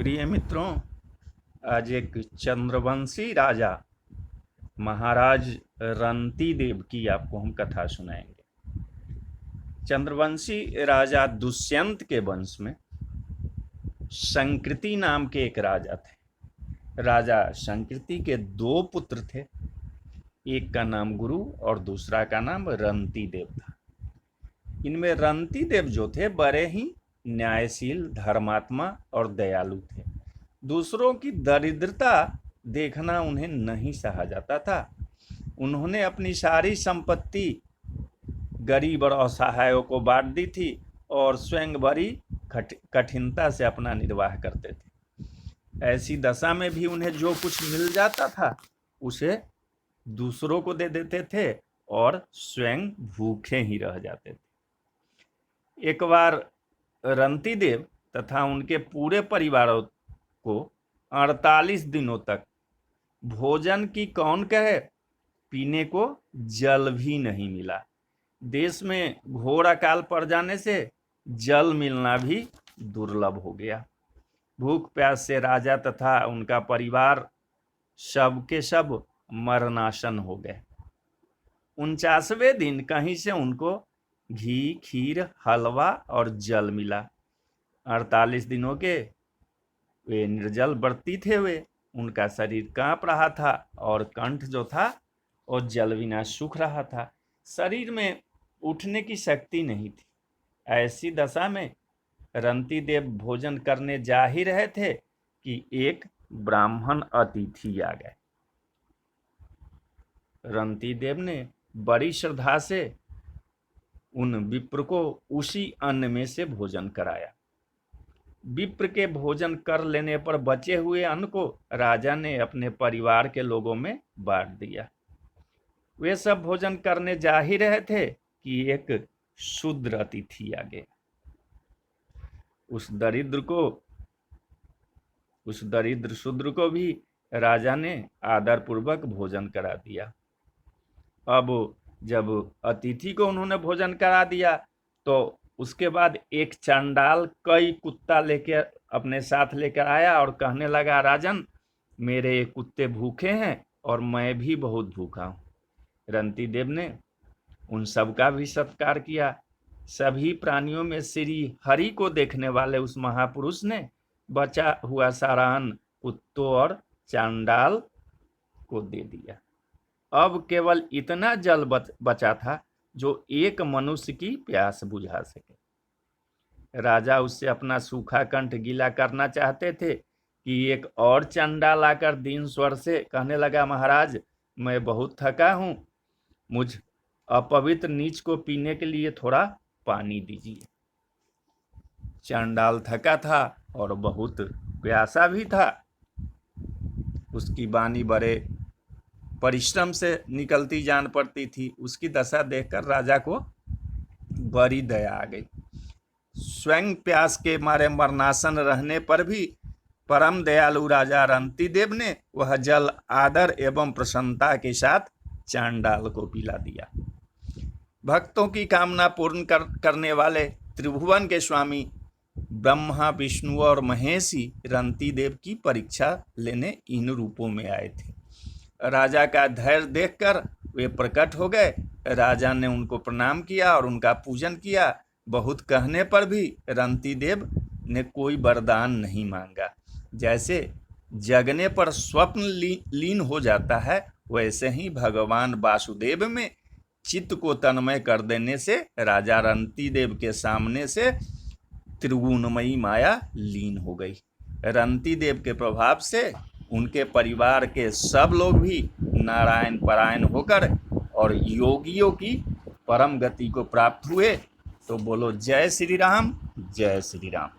प्रिय मित्रों, आज एक चंद्रवंशी राजा महाराज रंती देव की आपको हम कथा सुनाएंगे। चंद्रवंशी राजा दुष्यंत के वंश में संकृति नाम के एक राजा थे। राजा संकृति के दो पुत्र थे, एक का नाम गुरु और दूसरा का नाम रंती देव था। इनमें रंती देव जो थे बड़े ही न्यायशील, धर्मात्मा और दयालु थे। दूसरों की दरिद्रता देखना उन्हें नहीं सहा जाता था। उन्होंने अपनी सारी संपत्ति गरीब और असहायों को बांट दी थी और स्वयं बड़ी कठिनता से अपना निर्वाह करते थे। ऐसी दशा में भी उन्हें जो कुछ मिल जाता था उसे दूसरों को दे देते थे और स्वयं भूखे ही रह जाते थे। एक बार रंती देव तथा उनके पूरे परिवार को 48 दिनों तक भोजन की कौन कहे, पीने को जल भी नहीं मिला। देश में घोर अकाल पड़ जाने से जल मिलना भी दुर्लभ हो गया। भूख प्यास से राजा तथा उनका परिवार सब के सब मरणासन हो गए। 49वें दिन कहीं से उनको घी, खीर, हलवा और जल मिला। 48 दिनों के वे निर्जल व्रती थे। उनका शरीर कांप रहा था और कंठ जो था वो जल बिना सूख रहा था। शरीर में उठने की शक्ति नहीं थी। ऐसी दशा में रंती देव भोजन करने जा ही रहे थे कि एक ब्राह्मण अतिथि आ गए। रंती देव ने बड़ी श्रद्धा से उन विप्र को उसी अन्न में से भोजन कराया। विप्र के भोजन कर लेने पर बचे हुए अन्न को राजा ने अपने परिवार के लोगों में बांट दिया। वे सब भोजन करने जा ही रहे थे कि एक शूद्र अतिथि आ गया। उस दरिद्र शूद्र को भी राजा ने आदर पूर्वक भोजन करा दिया। अब जब अतिथि को उन्होंने भोजन करा दिया तो उसके बाद एक चंडाल कई कुत्ता लेकर अपने साथ लेकर आया और कहने लगा, राजन, मेरे ये कुत्ते भूखे हैं और मैं भी बहुत भूखा हूँ। रंती देव ने उन सब का भी सत्कार किया। सभी प्राणियों में श्री हरि को देखने वाले उस महापुरुष ने बचा हुआ सारा अन्न कुत्तों और चंडाल को दे दिया। अब केवल इतना जल बचा था जो एक मनुष्य की प्यास बुझा सके। राजा उससे अपना सूखा कंठ गीला करना चाहते थे कि एक और चंडाल आकर दीन स्वर से कहने लगा, महाराज, मैं बहुत थका हूँ, मुझ अपवित्र नीच को पीने के लिए थोड़ा पानी दीजिए। चंडाल थका था और बहुत प्यासा भी था। उसकी वाणी बड़े परिश्रम से निकलती जान पड़ती थी। उसकी दशा देखकर राजा को बड़ी दया आ गई। स्वयं प्यास के मारे मरणासन रहने पर भी परम दयालु राजा रंती देव ने वह जल आदर एवं प्रसन्नता के साथ चांडाल को पिला दिया। भक्तों की कामना पूर्ण करने वाले त्रिभुवन के स्वामी ब्रह्मा, विष्णु और महेशी रंती देव की परीक्षा लेने इन रूपों में आए थे। राजा का धैर्य देखकर वे प्रकट हो गए। राजा ने उनको प्रणाम किया और उनका पूजन किया। बहुत कहने पर भी रंती देव ने कोई वरदान नहीं मांगा। जैसे जगने पर स्वप्न लीन हो जाता है, वैसे ही भगवान वासुदेव में चित्त को तन्मय कर देने से राजा रंती देव के सामने से त्रिगुणमयी माया लीन हो गई। रंती देव के प्रभाव से उनके परिवार के सब लोग भी नारायण परायण होकर और योगियों की परम गति को प्राप्त हुए। तो बोलो जय श्री राम, जय श्री राम।